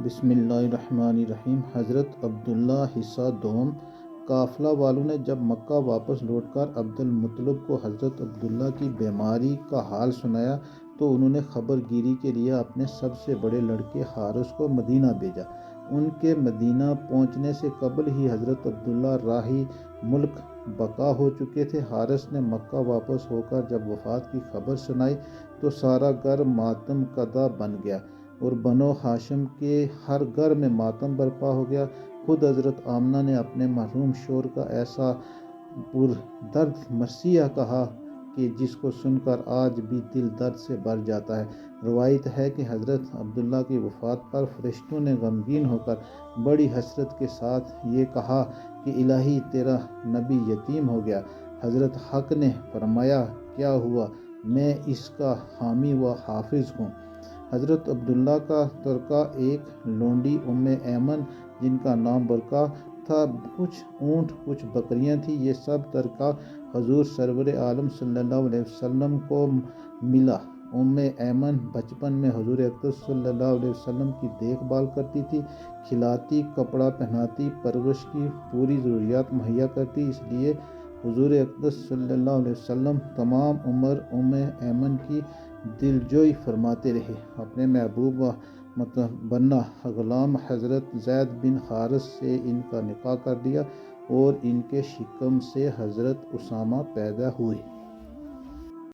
بسم اللہ الرحمن الرحیم۔ حضرت عبداللہ حصہ دوم۔ قافلہ والوں نے جب مکہ واپس لوٹ کر عبد المطلب کو حضرت عبداللہ کی بیماری کا حال سنایا تو انہوں نے خبر گیری کے لیے اپنے سب سے بڑے لڑکے حارث کو مدینہ بھیجا۔ ان کے مدینہ پہنچنے سے قبل ہی حضرت عبداللہ راہی ملک بقا ہو چکے تھے۔ حارث نے مکہ واپس ہو کر جب وفات کی خبر سنائی تو سارا گھر ماتم کدہ بن گیا اور بنو ہاشم کے ہر گھر میں ماتم برپا ہو گیا۔ خود حضرت آمنہ نے اپنے مرحوم شوہر کا ایسا پردرد مرثیہ کہا کہ جس کو سن کر آج بھی دل درد سے بھر جاتا ہے۔ روایت ہے کہ حضرت عبداللہ کی وفات پر فرشتوں نے غمگین ہو کر بڑی حسرت کے ساتھ یہ کہا کہ الہی تیرا نبی یتیم ہو گیا۔ حضرت حق نے فرمایا کیا ہوا، میں اس کا حامی و حافظ ہوں۔ حضرت عبداللہ کا ترکہ ایک لونڈی ایمن جن کا نام برکہ تھا، کچھ اونٹ کچھ بکریاں تھیں۔ یہ سب ترکہ حضور سرور عالم صلی اللہ علیہ وسلم کو ملا۔ ایمن بچپن میں حضور اقدس صلی اللہ علیہ وسلم کی دیکھ بھال کرتی تھی، کھلاتی، کپڑا پہناتی، پرورش کی پوری ضروریات مہیا کرتی۔ اس لیے حضور اقدس صلی اللہ علیہ وسلم تمام عمر ایمن کی دلجوئی فرماتے رہے۔ اپنے محبوب و متبنہ غلام حضرت زید بن حارث سے ان کا نکاح کر دیا اور ان کے شکم سے حضرت اسامہ پیدا ہوئے۔